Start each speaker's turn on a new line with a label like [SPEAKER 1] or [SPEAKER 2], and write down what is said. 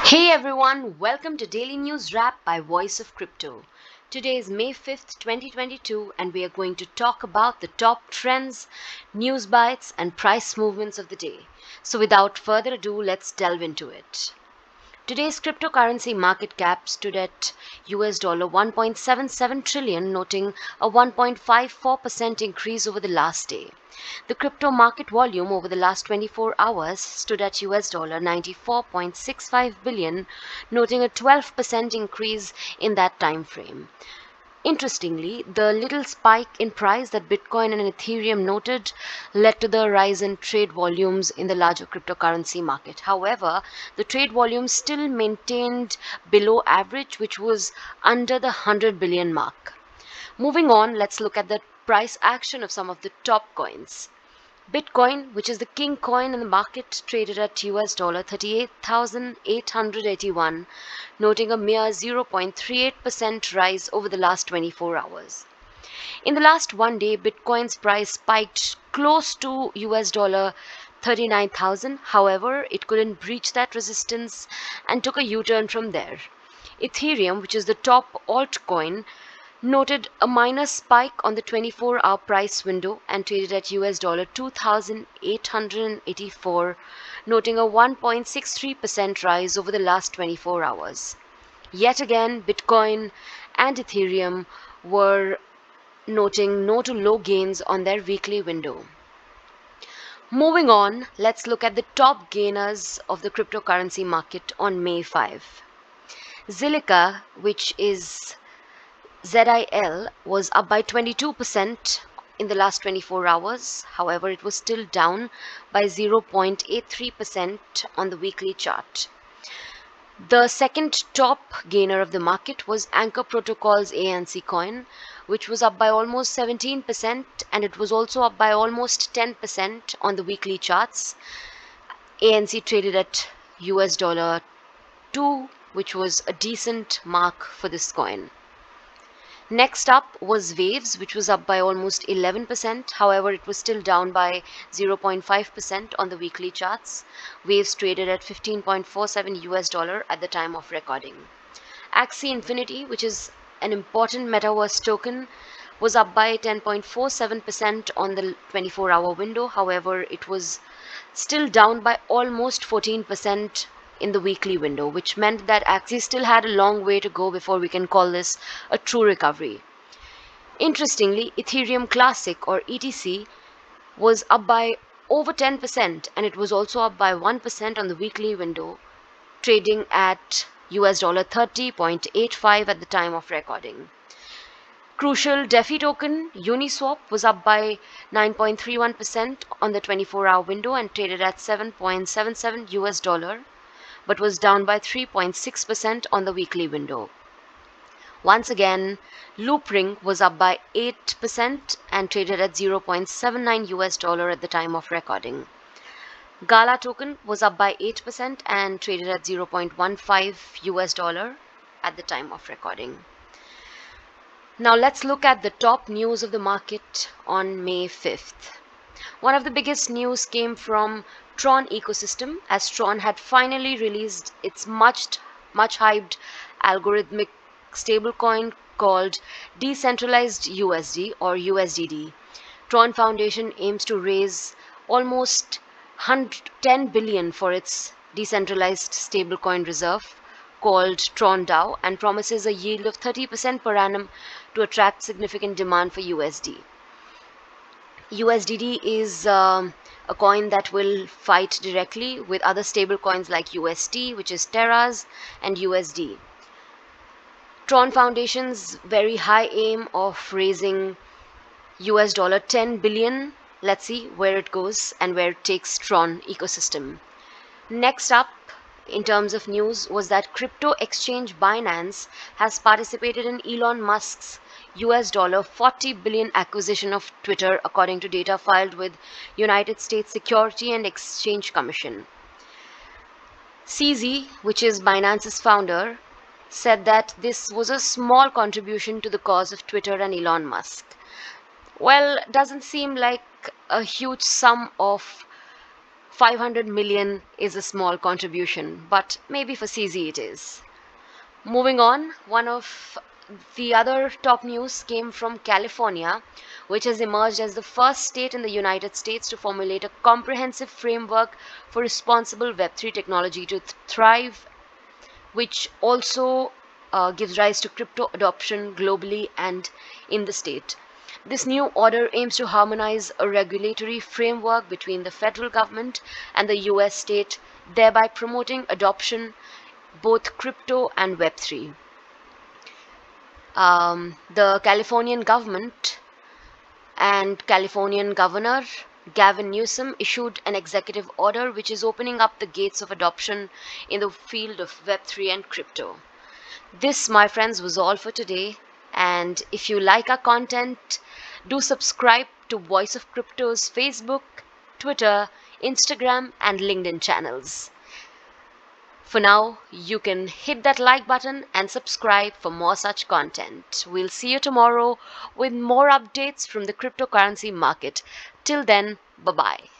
[SPEAKER 1] Hey everyone, welcome to Daily News Wrap by Voice of Crypto. Today is May 5th, 2022, and we are going to talk about the top trends, news bites, and price movements of the day. So, without further ado, let's delve into it. Today's cryptocurrency market cap stood at US dollar 1.77 trillion, noting a 1.54% increase over the last day. The crypto market volume over the last 24 hours stood at US dollar 94.65 billion, noting a 12% increase in that time frame. Interestingly, the little spike in price that Bitcoin and Ethereum noted led to the rise in trade volumes in the larger cryptocurrency market. However, the trade volumes still maintained below average, which was under the 100 billion mark. Moving on, let's look at the price action of some of the top coins. Bitcoin, which is the king coin in the market, traded at US dollar 38,881, noting a mere 0.38% rise over the last 24 hours. In the last one day, Bitcoin's price spiked close to US dollar 39,000. However, it couldn't breach that resistance and took a U-turn from there. Ethereum, which is the top altcoin, noted a minor spike on the 24-hour price window and traded at US dollar 2,884, noting a 1.63% rise over the last 24 hours. Yet again, Bitcoin and Ethereum were noting no to low gains on their weekly window. Moving on, let's look at the top gainers of the cryptocurrency market on May 5. Zilliqa, which is ZIL, was up by 22% in the last 24 hours. However, it was still down by 0.83% on the weekly chart. The second top gainer of the market was Anchor Protocol's ANC coin, which was up by almost 17%, and it was also up by almost 10% on the weekly charts. ANC traded at US dollar 2, which was a decent mark for this coin. Next up was Waves, which was up by almost 11%. However, it was still down by 0.5% on the weekly charts. Waves traded at 15.47 US dollar at the time of recording. Axie Infinity, which is an important Metaverse token, was up by 10.47% on the 24-hour window. However, it was still down by almost 14% in the weekly window, which meant that Axie still had a long way to go before we can call this a true recovery. Interestingly, Ethereum Classic, or ETC, was up by over 10%, and it was also up by 1% on the weekly window, trading at US dollar 30.85 at the time of recording. Crucial DeFi token Uniswap was up by 9.31% on the 24-hour window and traded at 7.77 US dollar, but was down by 3.6% on the weekly window. Once again, Loopring was up by 8% and traded at 0.79 US dollar at the time of recording. Gala token was up by 8% and traded at 0.15 US dollar at the time of recording. Now let's look at the top news of the market on May 5th. One of the biggest news came from Tron ecosystem, as Tron had finally released its much hyped algorithmic stablecoin called Decentralized USD or USDD. Tron Foundation aims to raise almost 10 billion for its decentralized stablecoin reserve called Tron DAO and promises a yield of 30% per annum to attract significant demand for USD. USDD is a coin that will fight directly with other stable coins like UST, which is Terra's, and USD. Tron Foundation's very high aim of raising US dollar 10 billion. Let's see where it goes and where it takes Tron ecosystem. Next up, in terms of news, was that crypto exchange Binance has participated in Elon Musk's US dollar 40 billion acquisition of Twitter, according to data filed with United States Security and Exchange Commission. CZ, which is Binance's founder, said that this was a small contribution to the cause of Twitter and Elon Musk. Well, doesn't seem like a huge sum of 500 million is a small contribution, but maybe for CZ it is. Moving on, one of the other top news came from California, which has emerged as the first state in the United States to formulate a comprehensive framework for responsible Web3 technology to thrive, which also gives rise to crypto adoption globally and in the state. This new order aims to harmonize a regulatory framework between the federal government and the US state, thereby promoting adoption both crypto and Web3. The Californian government and Californian Governor Gavin Newsom issued an executive order which is opening up the gates of adoption in the field of Web3 and crypto. This, my friends, was all for today. And if you like our content, do subscribe to Voice of Crypto's Facebook, Twitter, Instagram, and LinkedIn channels. For now, you can hit that like button and subscribe for more such content. We'll see you tomorrow with more updates from the cryptocurrency market. Till then, bye bye.